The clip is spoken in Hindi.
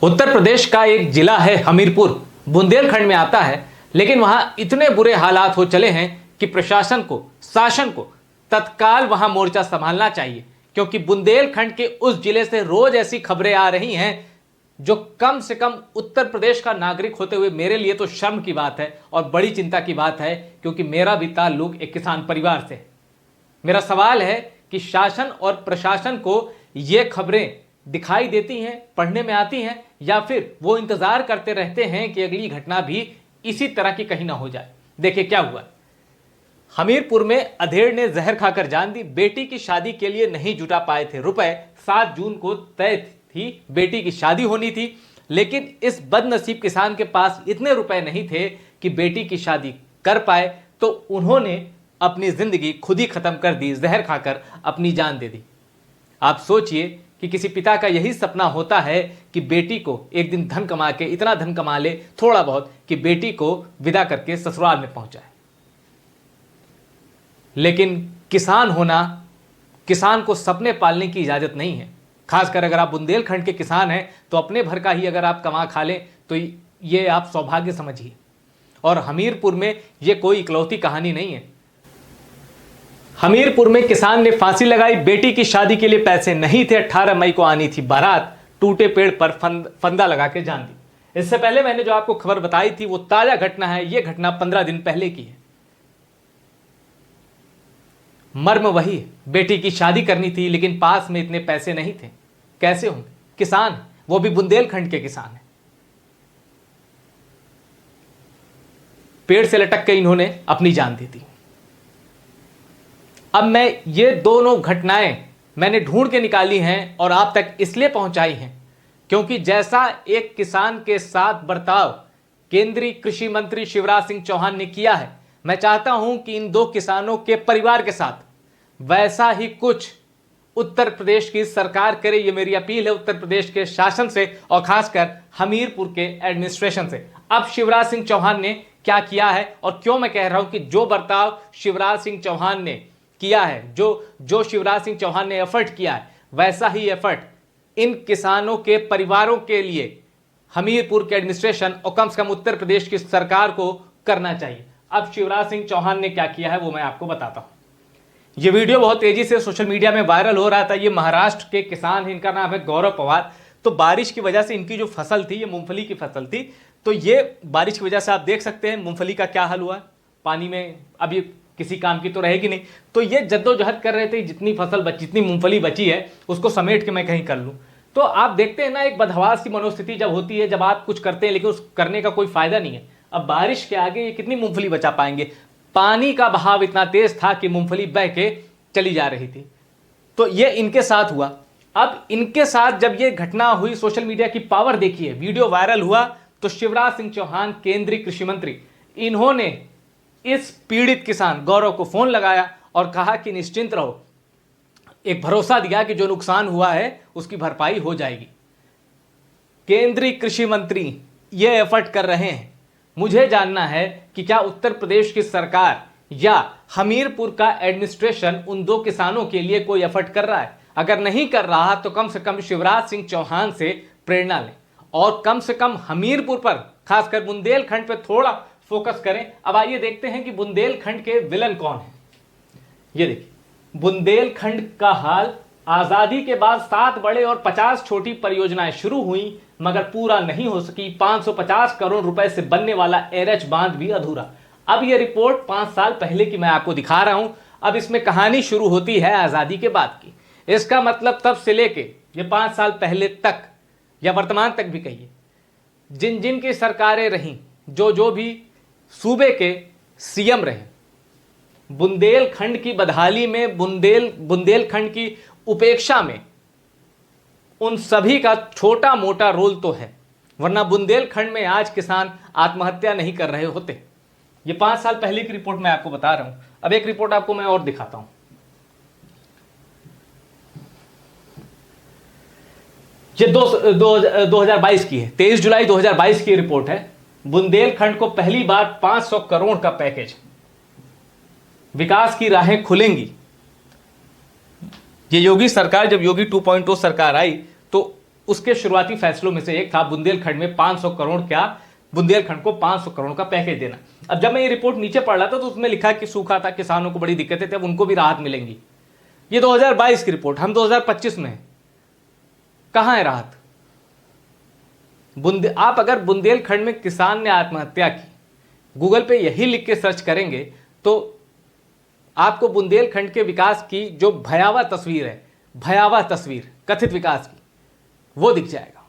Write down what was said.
उत्तर प्रदेश का एक जिला है हमीरपुर, बुंदेलखंड में आता है, लेकिन वहां इतने बुरे हालात हो चले हैं कि प्रशासन को, शासन को तत्काल वहां मोर्चा संभालना चाहिए, क्योंकि बुंदेलखंड के उस जिले से रोज ऐसी खबरें आ रही हैं जो कम से कम उत्तर प्रदेश का नागरिक होते हुए मेरे लिए तो शर्म की बात है और बड़ी चिंता की बात है, क्योंकि मेरा भी ताल्लुक एक किसान परिवार से है। मेरा सवाल है कि शासन और प्रशासन को ये खबरें दिखाई देती हैं, पढ़ने में आती हैं, या फिर वो इंतजार करते रहते हैं कि अगली घटना भी इसी तरह की कहीं ना हो जाए। देखिए क्या हुआ। हमीरपुर में अधेड़ ने जहर खाकर जान दी। बेटी की शादी के लिए नहीं जुटा पाए थे रुपए। 7 जून को तय थी, बेटी की शादी होनी थी, लेकिन इस बदनसीब किसान के पास इतने रुपए नहीं थे कि बेटी की शादी कर पाए, तो उन्होंने अपनी जिंदगी खुद ही खत्म कर दी, जहर खाकर अपनी जान दे दी। आप सोचिए कि किसी पिता का यही सपना होता है कि बेटी को एक दिन धन कमा के, इतना धन कमा ले थोड़ा बहुत कि बेटी को विदा करके ससुराल में पहुंचाए। लेकिन किसान होना, किसान को सपने पालने की इजाजत नहीं है। खासकर अगर आप बुंदेलखंड के किसान हैं तो अपने भर का ही अगर आप कमा खा लें तो ये आप सौभाग्य समझिए। और हमीरपुर में ये कोई इकलौती कहानी नहीं है। हमीरपुर में किसान ने फांसी लगाई, बेटी की शादी के लिए पैसे नहीं थे, 18 मई को आनी थी बारात, टूटे पेड़ पर फंदा लगा के जान दी। इससे पहले मैंने जो आपको खबर बताई थी वो ताजा घटना है। यह घटना 15 दिन पहले की है। मर्म वही, बेटी की शादी करनी थी लेकिन पास में इतने पैसे नहीं थे। कैसे होंगे? किसान, वो भी बुंदेलखंड के किसान है। पेड़ से लटक के इन्होंने अपनी जान दे दी। अब मैं ये दोनों घटनाएं मैंने ढूंढ के निकाली हैं और आप तक इसलिए पहुंचाई हैं क्योंकि जैसा एक किसान के साथ बर्ताव केंद्रीय कृषि मंत्री शिवराज सिंह चौहान ने किया है, मैं चाहता हूं कि इन दो किसानों के परिवार के साथ वैसा ही कुछ उत्तर प्रदेश की सरकार करे। ये मेरी अपील है उत्तर प्रदेश के शासन से और खासकर हमीरपुर के एडमिनिस्ट्रेशन से। अब शिवराज सिंह चौहान ने क्या किया है और क्यों मैं कह रहा हूं कि जो बर्ताव शिवराज सिंह चौहान ने किया है, जो शिवराज सिंह चौहान ने एफर्ट किया है, वैसा ही एफर्ट इन किसानों के परिवारों के लिए हमीरपुर के एडमिनिस्ट्रेशन और कम से कम उत्तर प्रदेश की सरकार को करना चाहिए। अब शिवराज सिंह चौहान ने क्या किया है वो मैं आपको बताता हूं। ये वीडियो बहुत तेजी से सोशल मीडिया में वायरल हो रहा था। ये महाराष्ट्र के किसान हैं, इनका नाम है गौरव पवार। तो बारिश की वजह से इनकी जो फसल थी, ये मूंगफली की फसल थी, तो ये बारिश की वजह से आप देख सकते हैं मूंगफली का क्या हाल हुआ है। पानी में अब ये किसी काम की तो रहेगी नहीं, तो ये जद्दोजहद कर रहे थे जितनी फसल बची, जितनी मूंगफली बची है उसको समेट के मैं कहीं कर लूं। तो आप देखते हैं ना, एक बदहवास सी मनोस्थिति जब होती है, जब आप कुछ करते हैं लेकिन उस करने का कोई फायदा नहीं है। अब बारिश के आगे ये कितनी मूंगफली बचा पाएंगे? पानी का बहाव इतना तेज था कि मूंगफली बह के चली जा रही थी। तो ये इनके साथ हुआ। अब इनके साथ जब ये घटना हुई, सोशल मीडिया की पावर देखिए, वीडियो वायरल हुआ, तो शिवराज सिंह चौहान केंद्रीय कृषि मंत्री, इन्होंने इस पीड़ित किसान गौरव को फोन लगाया और कहा कि निश्चिंत रहो, एक भरोसा दिया कि जो नुकसान हुआ है उसकी भरपाई हो जाएगी। केंद्रीय कृषि मंत्री ये एफर्ट कर रहे हैं। मुझे जानना है कि क्या उत्तर प्रदेश की सरकार या हमीरपुर का एडमिनिस्ट्रेशन उन दो किसानों के लिए कोई एफर्ट कर रहा है? अगर नहीं कर रहा तो कम से कम शिवराज सिंह चौहान से प्रेरणा लें और कम से कम हमीरपुर पर, खासकर बुंदेलखंड पर थोड़ा फोकस करें। अब आइए देखते हैं कि बुंदेलखंड के विलन कौन है। ये देखिए, बुंदेलखंड का हाल। आजादी के बाद 7 बड़े और 50 छोटी परियोजनाएं शुरू हुई मगर पूरा नहीं हो सकी। 550 करोड़ रुपए से बनने वाला एरएच बांध भी अधूरा। अब यह रिपोर्ट 5 साल पहले की मैं आपको दिखा रहा हूं। अब इसमें कहानी शुरू होती है आजादी के बाद की। इसका मतलब तब से लेके ये 5 साल पहले तक या वर्तमान तक भी कहिए, जिन जिन की सरकारें रहीं, जो भी सूबे के सीएम रहे, बुंदेलखंड की बदहाली में, बुंदेलखंड की उपेक्षा में उन सभी का छोटा मोटा रोल तो है, वरना बुंदेलखंड में आज किसान आत्महत्या नहीं कर रहे होते। ये 5 साल पहले की रिपोर्ट मैं आपको बता रहा हूं। अब एक रिपोर्ट आपको मैं और दिखाता हूं। ये 2022 की है, 23 जुलाई 2022 की रिपोर्ट है। बुंदेलखंड को पहली बार 500 करोड़ का पैकेज, विकास की राहें खुलेंगी। ये योगी सरकार, जब योगी 2.0 सरकार आई तो उसके शुरुआती फैसलों में से एक था बुंदेलखंड में 500 करोड़ क्या, बुंदेलखंड को 500 करोड़ का पैकेज देना। अब जब मैं ये रिपोर्ट नीचे पढ़ रहा था तो उसमें लिखा कि सूखा था, किसानों को बड़ी दिक्कतें थी, अब उनको भी राहत मिलेंगी। ये 2022 की रिपोर्ट, हम 2025 में हैं। कहां है राहत? आप अगर बुंदेलखंड में किसान ने आत्महत्या की, गूगल पे यही लिख के सर्च करेंगे तो आपको बुंदेलखंड के विकास की जो भयावह तस्वीर है, भयावह तस्वीर कथित विकास की, वो दिख जाएगा।